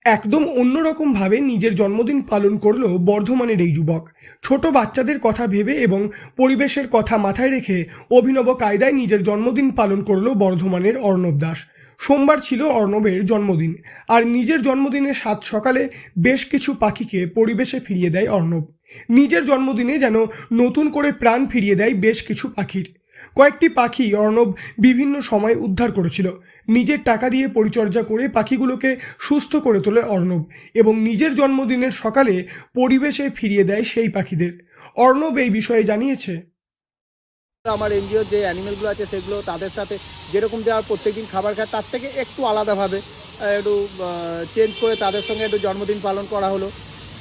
একদম অন্যরকমভাবে নিজের জন্মদিন পালন করলো বর্ধমানের এই যুবক। ছোট বাচ্চাদের কথা ভেবে এবং পরিবেশের কথা মাথায় রেখে অভিনব কায়দায় নিজের জন্মদিন পালন করলো বর্ধমানের অর্ণব দাস। সোমবার ছিল অর্ণবের জন্মদিন, আর নিজের জন্মদিনের সাত সকালে বেশ কিছু পাখিকে পরিবেশে ফিরিয়ে দেয় অর্ণব। নিজের জন্মদিনে যেন নতুন করে প্রাণ ফিরিয়ে দেয় বেশ কিছু পাখির। কয়েকটি পাখি অর্ণব বিভিন্ন সময় উদ্ধার করেছিল। নিজের টাকা দিয়ে পরিচর্যা করে পাখিগুলোকে সুস্থ করে তোলে অর্ণব এবং নিজের জন্মদিনের সকালে পরিবেশে ফিরিয়ে দেয় সেই পাখিদের। অর্ণব এই বিষয়ে জানিয়েছে, আমার এনজিওর যে অ্যানিমেলগুলো আছে সেগুলো তাদের সাথে যেরকম দেওয়ার প্রত্যেকদিন খাবার খায় তার থেকে একটু আলাদাভাবে একটু চেঞ্জ করে তাদের সঙ্গে একটু জন্মদিন পালন করা হলো।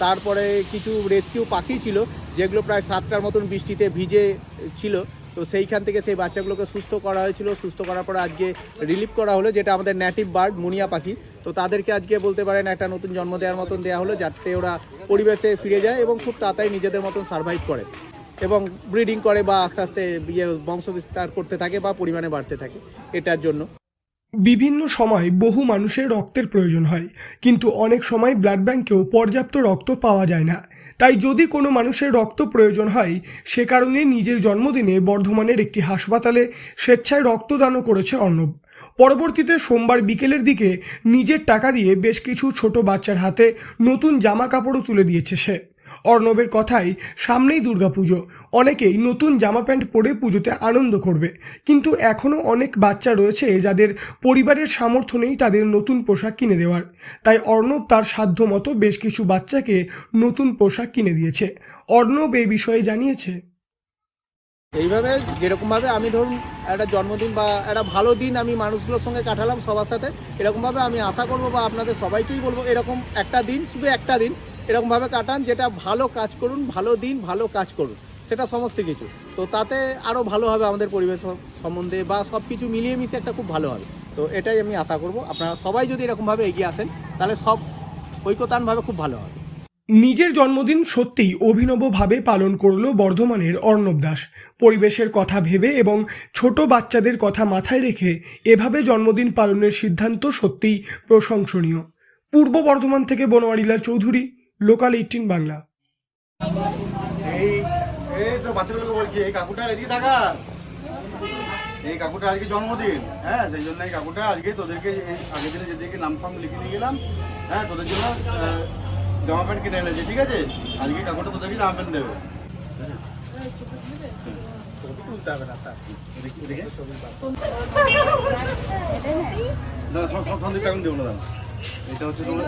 তারপরে কিছু রেস্কিউ পাখি ছিল যেগুলো প্রায় 7টার মতন বৃষ্টিতে ভিজে ছিল, তো সেইখান থেকে সেই বাচ্চাগুলোকে সুস্থ করা হয়েছিল। সুস্থ করার পরে আজকে রিলিভ করা হলো, যেটা আমাদের নেটিভ বার্ড মুনিয়া পাখি। তো তাদেরকে আজকে বলতে পারেন একটা নতুন জন্ম দেওয়ার মতন দেওয়া হলো, যাতে ওরা পরিবেশে ফিরে যায় এবং খুব তাড়াতাড়ি নিজেদের মতন সার্ভাইভ করে এবং ব্রিডিং করে বা আস্তে আস্তে বংশ বিস্তার করতে থাকে বা পরিমাণে বাড়তে থাকে। এটার জন্য বিভিন্ন সময় বহু মানুষের রক্তের প্রয়োজন হয়, কিন্তু অনেক সময় ব্লাড ব্যাংকেও পর্যাপ্ত রক্ত পাওয়া যায় না। তাই যদি কোনো মানুষের রক্ত প্রয়োজন হয়, সে কারণে নিজের জন্মদিনে বর্ধমানের একটি হাসপাতালে স্বেচ্ছায় রক্তদানও করেছে অর্ণব। পরবর্তীতে সোমবার বিকেলের দিকে নিজের টাকা দিয়ে বেশ কিছু ছোট বাচ্চার হাতে নতুন জামা কাপড়ও তুলে দিয়েছে সে। অর্ণবের কথাই, সামনেই দুর্গাপুজো, অনেকেই নতুন জামা প্যান্ট পরে পুজোতে আনন্দ করবে, কিন্তু এখনও অনেক বাচ্চা রয়েছে যাদের পরিবারের সামর্থ্য নেই তাদের নতুন পোশাক কিনে দেওয়ার। তাই অর্ণব তার সাধ্য মতো বেশ কিছু বাচ্চাকে নতুন পোশাক কিনে দিয়েছে। অর্ণব এই বিষয়ে জানিয়েছে, এইভাবে যেরকমভাবে আমি ধরুন একটা জন্মদিন বা একটা ভালো দিন আমি মানুষগুলোর সঙ্গে কাটালাম সবার সাথে, এরকমভাবে আমি আশা করবো বা আপনাদের সবাইকেই বলবো এরকম একটা দিন, শুধু একটা দিন এরকমভাবে কাটান, যেটা ভালো কাজ করুন, ভালো দিন ভালো কাজ করুন, সেটা সমস্ত কিছু। তো তাতে আরও ভালো হবে আমাদের পরিবেশ সম্বন্ধে বা সব কিছু মিলিয়ে মিশে একটা খুব ভালো হবে। তো এটাই আমি আশা করব, আপনারা সবাই যদি এরকমভাবে এগিয়ে আসেন তাহলে সব ঐকতানভাবে খুব ভালো হবে। নিজের জন্মদিন সত্যিই অভিনবভাবে পালন করলো বর্ধমানের অর্ণব দাস। পরিবেশের কথা ভেবে এবং ছোট বাচ্চাদের কথা মাথায় রেখে এভাবে জন্মদিন পালনের সিদ্ধান্ত সত্যিই প্রশংসনীয়। পূর্ব বর্ধমান থেকে বনোয়ারিলাল চৌধুরী, লোকাল 18 বাংলা। এই এই তো বাচ্চাগুলোকে বলছি, এই কাকুটা এদিকে থাকা, এই কাকুটা আজকে জন্মদিন, হ্যাঁ সেই জন্য এই কাকুটা আজকে তোদেরকে আগের দিনে যেদিকে নাম ফাম লিখে নিয়ে গেলাম, হ্যাঁ তোদের জন্য জামা প্যান্ট কিনে এনেছে, ঠিক আছে? আজকে কাকুটা তোদেরকে জামা প্যান্ট দেবে। সন্দীপ এখন দেবো না, এটা হচ্ছে তোমার